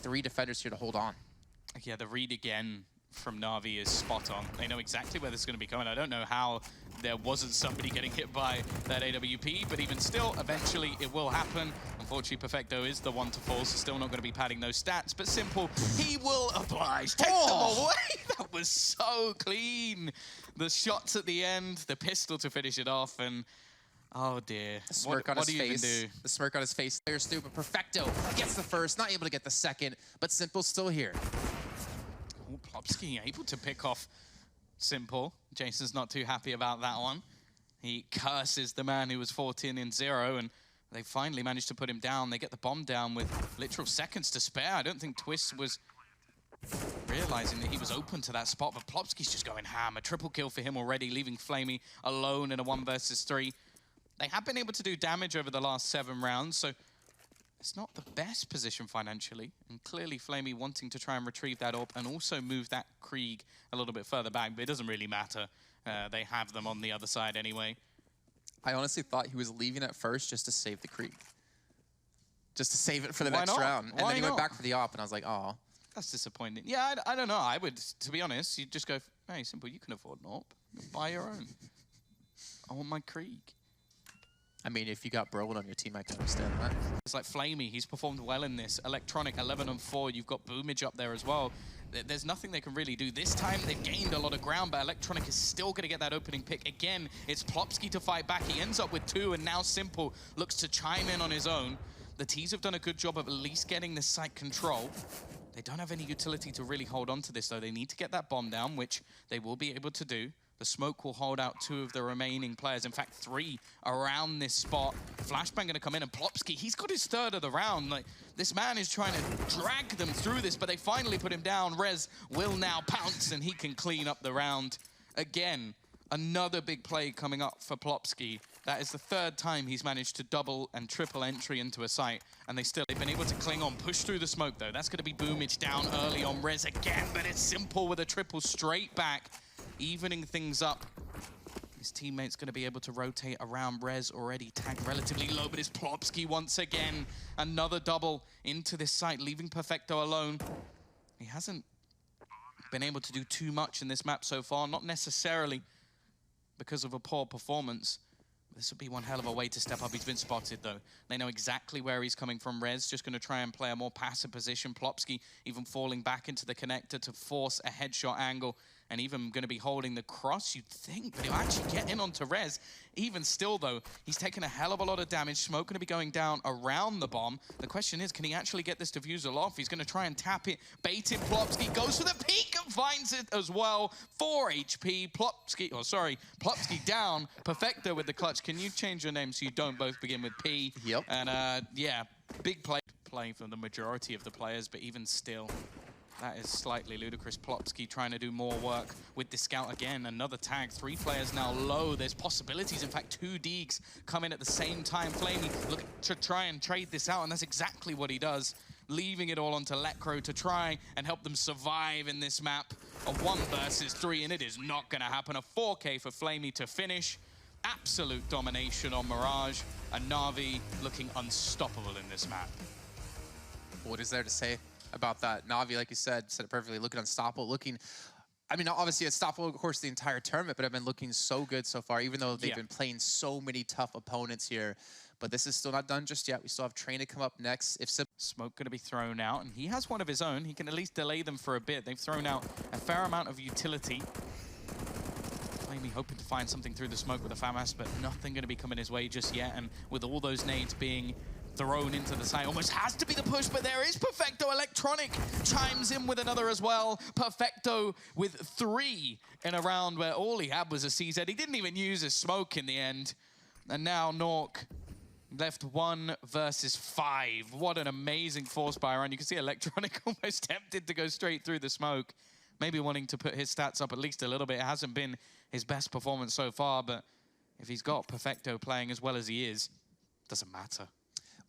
3 defenders here to hold on. Yeah, the read again from Na'Vi is spot on. They know exactly where this is going to be coming. I don't know how there wasn't somebody getting hit by that AWP, but even still, eventually it will happen. Unfortunately, Perfecto is the one to fall, so still not going to be padding those stats, but Simple, he will oblige. Take them away! That was so clean. The shots at the end, the pistol to finish it off, and oh dear. The smirk on what his do you face. even do? The smirk on his face clears through, but Perfecto gets the first, not able to get the second, but Simple's still here. Oh, Plopsky able to pick off Simple. Jason's not too happy about that one. He curses the man who was 14-0, and they finally managed to put him down. They get the bomb down with literal seconds to spare. I don't think Twist was realizing that he was open to that spot, but Plopsky's just going ham. A triple kill for him already, leaving Flamey alone in a 1 versus 3. They have been able to do damage over the last 7 rounds, so it's not the best position financially, and clearly Flamey wanting to try and retrieve that up and also move that Krieg a little bit further back, but it doesn't really matter. They have them on the other side anyway. I honestly thought he was leaving at first just to save the Krieg. Just to save it for the next round. And then he went back for the op, and I was like, oh. That's disappointing. Yeah, I don't know. I would, to be honest, you'd just go, hey, Simple, you can afford an op. Buy your own. I want my Krieg. I mean, if you got Brolin on your team, I can understand that. It's like Flamey, he's performed well in this. Electronic, 11-4, you've got Boomage up there as well. There's nothing they can really do. This time, they've gained a lot of ground, but Electronic is still going to get that opening pick. Again, it's Plopsky to fight back. He ends up with 2, and now Simple looks to chime in on his own. The T's have done a good job of at least getting this site control. They don't have any utility to really hold on to this, though. They need to get that bomb down, which they will be able to do. The smoke will hold out 2 of the remaining players. In fact, 3 around this spot. Flashbang going to come in, and Plopsky, he's got his 3rd of the round. Like, this man is trying to drag them through this, but they finally put him down. Rez will now pounce, and he can clean up the round. Again, another big play coming up for Plopsky. That is the 3rd time he's managed to double and triple entry into a site, and they've been able to cling on, push through the smoke, though. That's going to be Boomage down early on Rez again, but it's Simple with a triple straight back, evening things up. His teammate's going to be able to rotate around. Rez already tagged relatively low, but it's Plopsky once again. Another double into this site, leaving Perfecto alone. He hasn't been able to do too much in this map so far, not necessarily because of a poor performance. This would be one hell of a way to step up. He's been spotted, though. They know exactly where he's coming from. Rez just going to try and play a more passive position. Plopsky even falling back into the connector to force a headshot angle, and even going to be holding the cross, you'd think, but he'll actually get in onto Rez. Even still, though, he's taken a hell of a lot of damage. Smoke going to be going down around the bomb. The question is, can he actually get this diffuser off? He's going to try and tap it, bait it. Plopsky goes for the peek and finds it as well. 4 HP. Plopsky down. Perfecto with the clutch. Can you change your name so you don't both begin with P? Yep. And yeah, big play for the majority of the players, but even still, that is slightly ludicrous. Plopsky trying to do more work with the scout again. Another tag. 3 players now low. There's possibilities. In fact, 2 Deegs come in at the same time. Flamey looking to try and trade this out, and that's exactly what he does. Leaving it all onto Lecro to try and help them survive in this map. A 1 versus 3, and it is not going to happen. A 4K for Flamey to finish. Absolute domination on Mirage. And Na'Vi looking unstoppable in this map. What is there to say about that? Na'Vi, like you said it perfectly, looking unstoppable, looking, I mean, obviously unstoppable, of course, the entire tournament, but have been looking so good so far, even though they've been playing so many tough opponents here. But this is still not done just yet. We still have Train to come up next. If Smoke going to be thrown out, and he has one of his own. He can at least delay them for a bit. They've thrown out a fair amount of utility. Flamey hoping to find something through the smoke with a FAMAS, but nothing going to be coming his way just yet. And with all those nades being thrown into the site, almost has to be the push, but there is Perfecto. Electronic chimes in with another as well. Perfecto with 3 in a round where all he had was a CZ. He didn't even use his smoke in the end. And now Nork left 1 versus 5. What an amazing force by run. You can see Electronic almost tempted to go straight through the smoke. Maybe wanting to put his stats up at least a little bit. It hasn't been his best performance so far, but if he's got Perfecto playing as well as he is, it doesn't matter.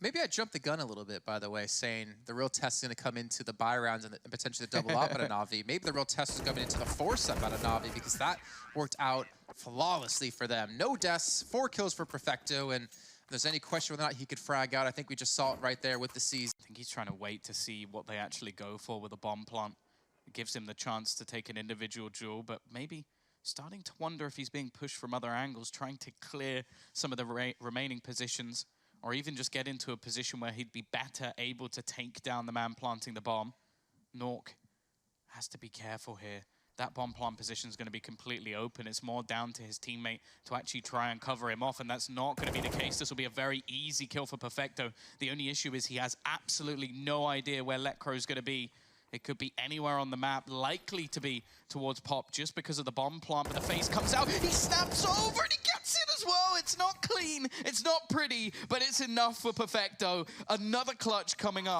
Maybe I jumped the gun a little bit, by the way, saying the real test is going to come into the buy rounds and potentially the double up at a Na'Vi. Maybe the real test is coming into the 4-up at a Na'Vi, because that worked out flawlessly for them. No deaths, 4 kills for Perfecto, and If there's any question whether or not he could frag out, I think we just saw it right there with the C's. I think he's trying to wait to see what they actually go for with a bomb plant. It gives him the chance to take an individual duel, but maybe starting to wonder if he's being pushed from other angles, trying to clear some of the remaining positions, or even just get into a position where he'd be better able to take down the man planting the bomb. Nork has to be careful here. That bomb plant position is going to be completely open. It's more down to his teammate to actually try and cover him off, and that's not going to be the case. This will be a very easy kill for Perfecto. The only issue is he has absolutely no idea where Letcro is going to be. It could be anywhere on the map, likely to be towards Pop just because of the bomb plant, but the face comes out, he snaps over and he gets it as well. It's not clean, it's not pretty, but it's enough for Perfecto. Another clutch coming up.